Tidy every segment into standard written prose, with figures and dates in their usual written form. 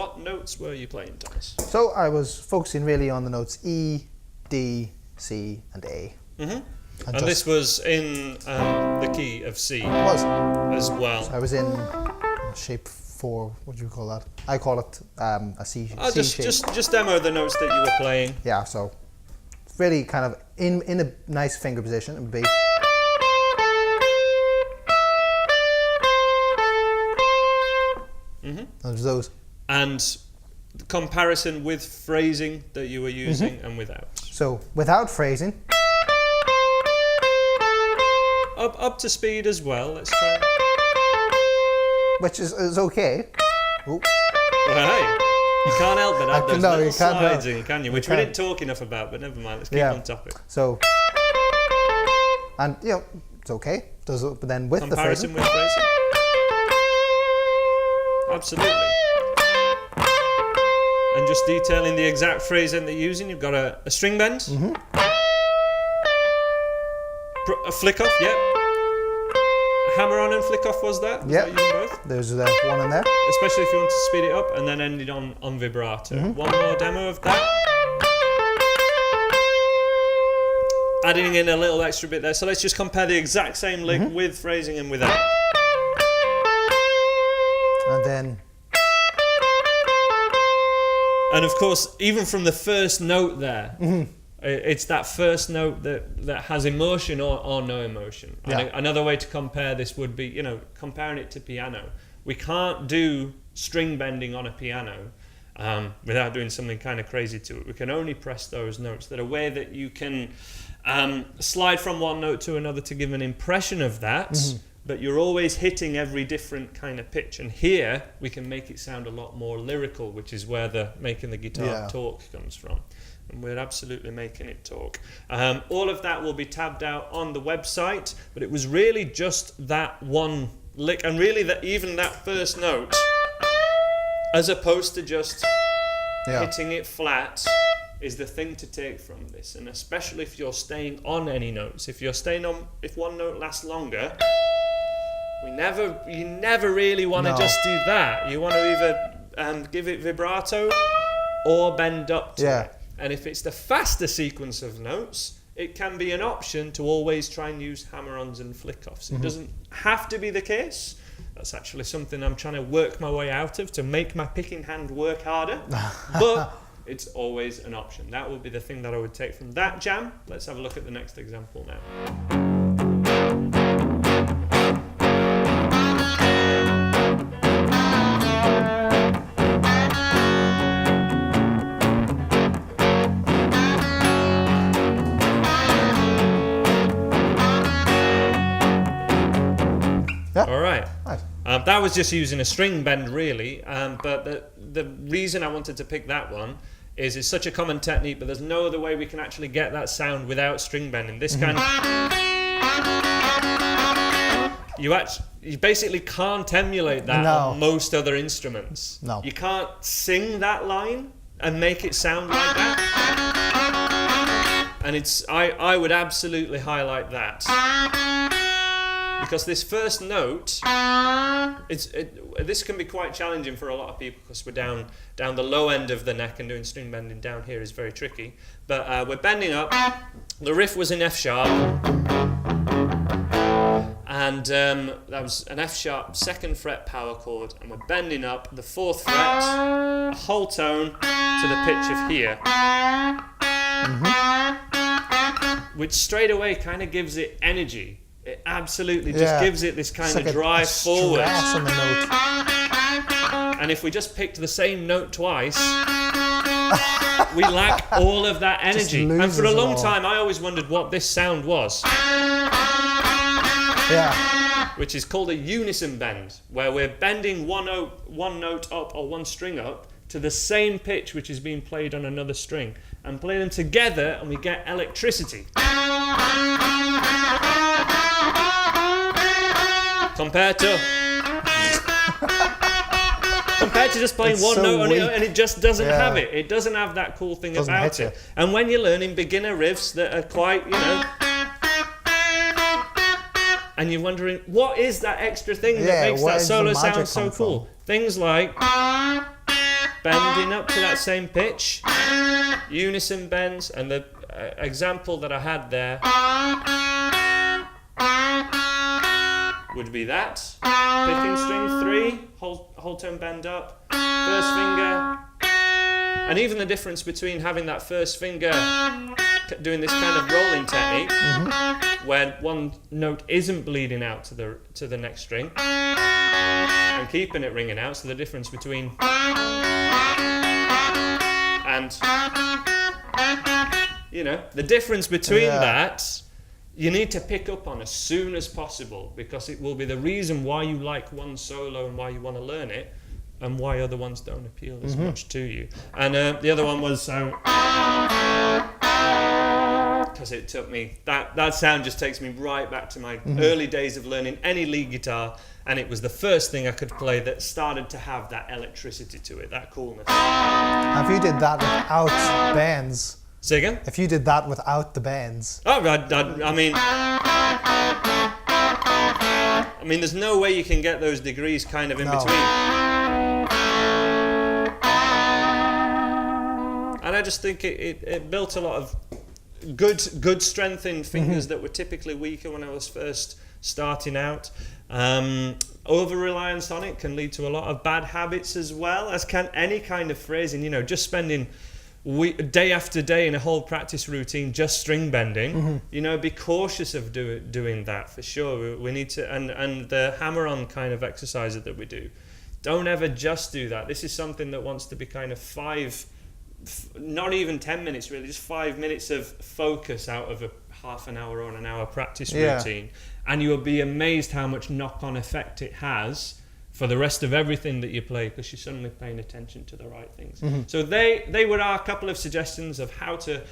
what notes were you playing, Thomas? So I was focusing really on the notes E, D, C, and A. And this was in the key of C Was as well. So I was in shape 4. What do you call that? I call it a C, C shape. Just demo the notes that you were playing. Yeah, so really kind of in a nice finger position. It would be. There's those. And the comparison with phrasing that you were using and without. So without phrasing. Up to speed as well. Let's try. Which is okay. Ooh. Well, hey, you can't help it. Add those No, little you can't slides help. in, can you? Which we didn't talk enough about, but never mind. Let's keep on topic. So, and you know, it's okay. But then with Comparison the phrasing. with phrasing. Absolutely. And just detailing the exact phrasing that you're using, you've got a string bend. A flick off, yep. A hammer on and flick off was that? Yep. Was that using both? There's one in there. Especially if you want to speed it up and then end it on vibrato. One more demo of that. Adding in a little extra bit there. So let's just compare the exact same lick with phrasing and without. And then. And of course, even from the first note there, it's that first note that has emotion or no emotion. Yeah. And another way to compare this would be, comparing it to piano. We can't do string bending on a piano without doing something kind of crazy to it. We can only press those notes that are a way that you can slide from one note to another to give an impression of that. But you're always hitting every different kind of pitch. And here, we can make it sound a lot more lyrical, which is where making the guitar talk comes from. And we're absolutely making it talk. All of that will be tabbed out on the website, but it was really just that one lick, and really even that first note, as opposed to just hitting it flat, is the thing to take from this. And especially if you're staying on any notes. If one note lasts longer, you never really want to just do that. You want to either give it vibrato or bend up to it. And if it's the faster sequence of notes, it can be an option to always try and use hammer-ons and flick-offs. It doesn't have to be the case. That's actually something I'm trying to work my way out of to make my picking hand work harder. But it's always an option. That would be the thing that I would take from that jam. Let's have a look at the next example now. All right. Nice. That was just using a string bend, really. But the reason I wanted to pick that one is it's such a common technique, but there's no other way we can actually get that sound without string bending. This kind of... You basically can't emulate that on most other instruments. No. You can't sing that line and make it sound like that. And I would absolutely highlight that. Because this first note, this can be quite challenging for a lot of people because we're down the low end of the neck, and doing string bending down here is very tricky. But we're bending up. The riff was in F sharp, and that was an F sharp 2nd fret power chord, and we're bending up the 4th fret, a whole tone to the pitch of here, which straight away kind of gives it energy. It absolutely just gives it this kind of drive forward. On the note. And if we just picked the same note twice, we lack all of that energy. And for a long time, I always wondered what this sound was. Which is called a unison bend, where we're bending one note up or one string up to the same pitch which is being played on another string, and play them together, and we get electricity. Compared to just playing one note and it just doesn't have it. It doesn't have that cool thing about it. And when you're learning beginner riffs that are quite, and you're wondering, what is that extra thing that makes that solo sound so cool? Things like bending up to that same pitch, unison bends, and the example that I had there would be that. Picking string 3, whole tone bend up, first finger, and even the difference between having that first finger doing this kind of rolling technique, where one note isn't bleeding out to the next string, and keeping it ringing out. So the difference between and the difference between that, you need to pick up on as soon as possible, because it will be the reason why you like one solo and why you want to learn it, and why other ones don't appeal as much to you. And the other one was because it took me, that sound just takes me right back to my early days of learning any lead guitar, and it was the first thing I could play that started to have that electricity to it, that coolness. If you did that without bends. Say again? If you did that without the bends. Oh, I mean, there's no way you can get those degrees kind of in between. And I just think it built a lot of good strength in fingers that were typically weaker when I was first starting out. Over-reliance on it can lead to a lot of bad habits as well, as can any kind of phrasing. Just spending day after day in a whole practice routine just string bending. Be cautious of doing that for sure. We need to, and the hammer-on kind of exercises that we do, don't ever just do that. This is something that wants to be kind of not even 10 minutes really, just 5 minutes of focus out of a half an hour or an hour practice routine, and you'll be amazed how much knock-on effect it has for the rest of everything that you play, because you're suddenly paying attention to the right things. So they were our couple of suggestions of how to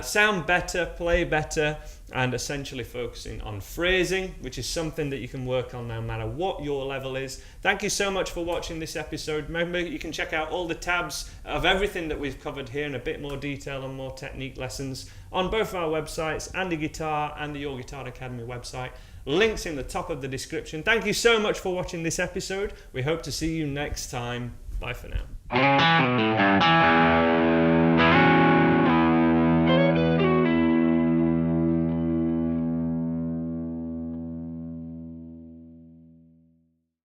sound better, play better, and essentially focusing on phrasing, which is something that you can work on no matter what your level is. Thank you so much for watching this episode. Remember, you can check out all the tabs of everything that we've covered here in a bit more detail and more technique lessons on both our websites, Andy Guitar and the Your Guitar Academy website. Links in the top of the description. Thank you so much for watching this episode. We hope to see you next time. Bye for now.